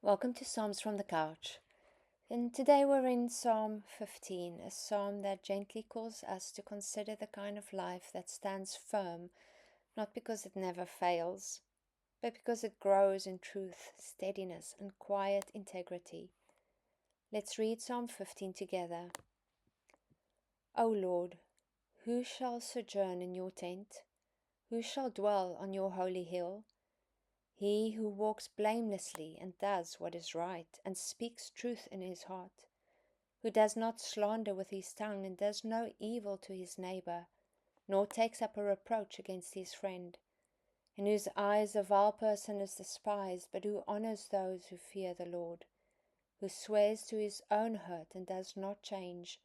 Welcome to Psalms from the Couch. And today we're in Psalm 15, a psalm that gently calls us to consider the kind of life that stands firm, not because it never fails, but because it grows in truth, steadiness, and quiet integrity. Let's read Psalm 15 together. O Lord, who shall sojourn in your tent? Who shall dwell on your holy hill? He who walks blamelessly and does what is right and speaks truth in his heart, who does not slander with his tongue and does no evil to his neighbor, nor takes up a reproach against his friend, in whose eyes a vile person is despised, but who honors those who fear the Lord, who swears to his own hurt and does not change,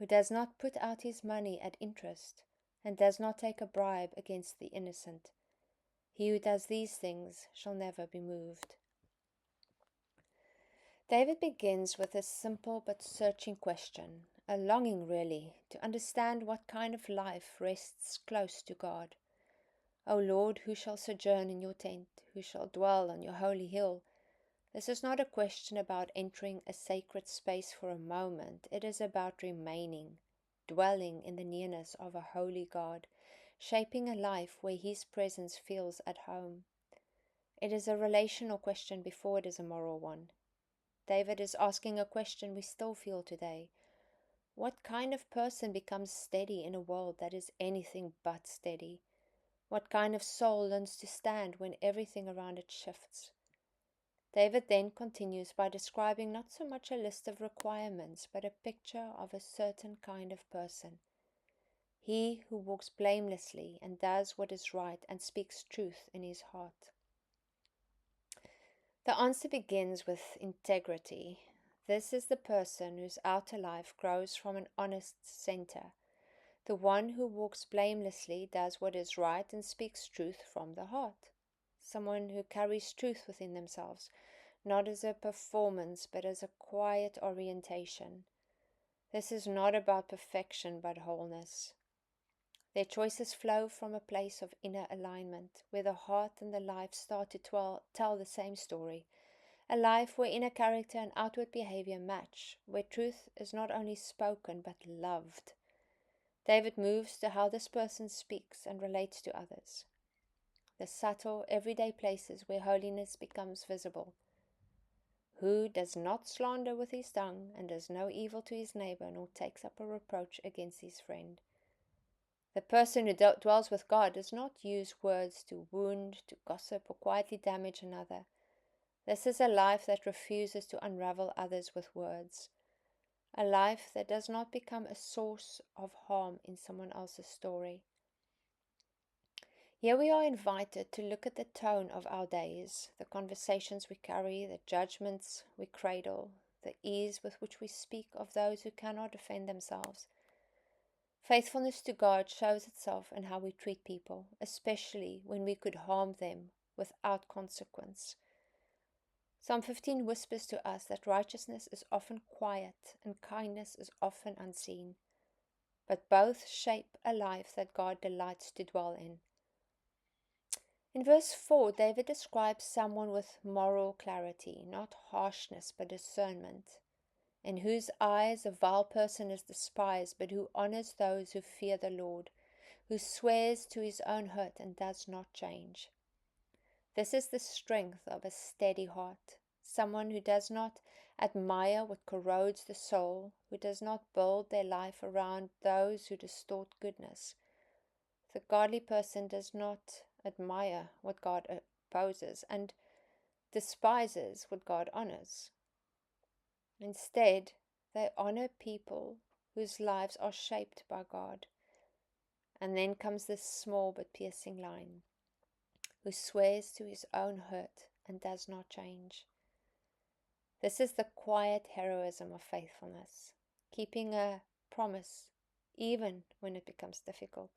who does not put out his money at interest and does not take a bribe against the innocent. He who does these things shall never be moved. David begins with a simple but searching question, a longing really, to understand what kind of life rests close to God. O Lord, who shall sojourn in your tent? Who shall dwell on your holy hill? This is not a question about entering a sacred space for a moment. It is about remaining, dwelling in the nearness of a holy God, shaping a life where His presence feels at home. It is a relational question before it is a moral one. David is asking a question we still feel today. What kind of person becomes steady in a world that is anything but steady? What kind of soul learns to stand when everything around it shifts? David then continues by describing not so much a list of requirements, but a picture of a certain kind of person. He who walks blamelessly and does what is right and speaks truth in his heart. The answer begins with integrity. This is the person whose outer life grows from an honest center. The one who walks blamelessly, does what is right, and speaks truth from the heart. Someone who carries truth within themselves, not as a performance, but as a quiet orientation. This is not about perfection, but wholeness. Their choices flow from a place of inner alignment, where the heart and the life start to tell the same story. A life where inner character and outward behavior match, where truth is not only spoken but loved. David moves to how this person speaks and relates to others. The subtle, everyday places where holiness becomes visible. Who does not slander with his tongue and does no evil to his neighbor, nor takes up a reproach against his friend. The person who dwells with God does not use words to wound, to gossip, or quietly damage another. This is a life that refuses to unravel others with words. A life that does not become a source of harm in someone else's story. Here we are invited to look at the tone of our days, the conversations we carry, the judgments we cradle, the ease with which we speak of those who cannot defend themselves. Faithfulness to God shows itself in how we treat people, especially when we could harm them without consequence. Psalm 15 whispers to us that righteousness is often quiet and kindness is often unseen, but both shape a life that God delights to dwell in. In verse 4, David describes someone with moral clarity, not harshness but discernment, in whose eyes a vile person is despised, but who honors those who fear the Lord, who swears to his own hurt and does not change. This is the strength of a steady heart, someone who does not admire what corrodes the soul, who does not build their life around those who distort goodness. The godly person does not admire what God opposes and despises what God honors. Instead, they honor people whose lives are shaped by God. And then comes this small but piercing line, who swears to his own hurt and does not change. This is the quiet heroism of faithfulness, keeping a promise even when it becomes difficult,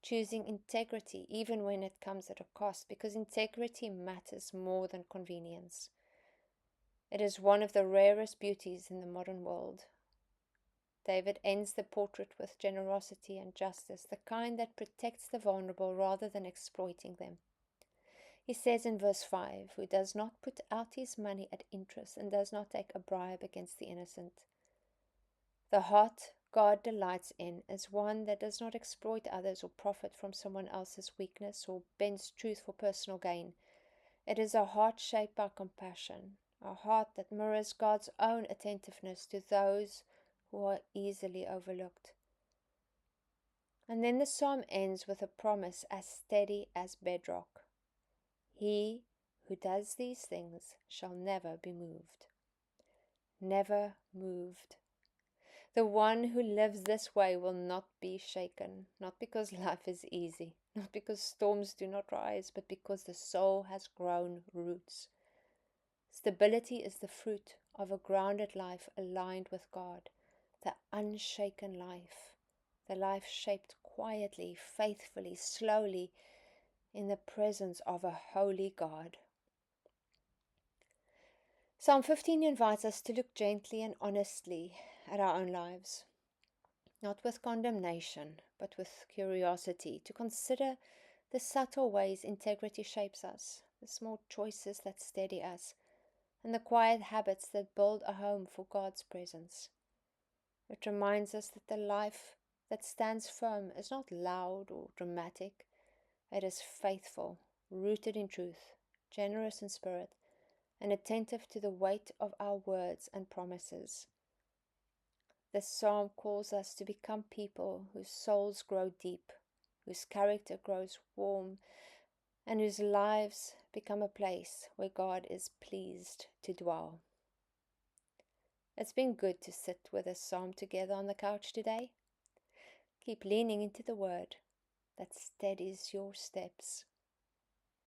choosing integrity even when it comes at a cost, because integrity matters more than convenience. It is one of the rarest beauties in the modern world. David ends the portrait with generosity and justice, the kind that protects the vulnerable rather than exploiting them. He says in verse 5, who does not put out his money at interest and does not take a bribe against the innocent. The heart God delights in is one that does not exploit others or profit from someone else's weakness or bends truth for personal gain. It is a heart shaped by compassion, a heart that mirrors God's own attentiveness to those who are easily overlooked. And then the psalm ends with a promise as steady as bedrock. He who does these things shall never be moved. Never moved. The one who lives this way will not be shaken, not because life is easy, not because storms do not rise, but because the soul has grown roots. Stability is the fruit of a grounded life aligned with God, the unshaken life, the life shaped quietly, faithfully, slowly, in the presence of a holy God. Psalm 15 invites us to look gently and honestly at our own lives, not with condemnation, but with curiosity, to consider the subtle ways integrity shapes us, the small choices that steady us, and the quiet habits that build a home for God's presence. It reminds us that the life that stands firm is not loud or dramatic. It is faithful, rooted in truth, generous in spirit, and attentive to the weight of our words and promises. This psalm calls us to become people whose souls grow deep, whose character grows warm, and whose lives become a place where God is pleased to dwell. It's been good to sit with this psalm together on the couch today. Keep leaning into the word that steadies your steps.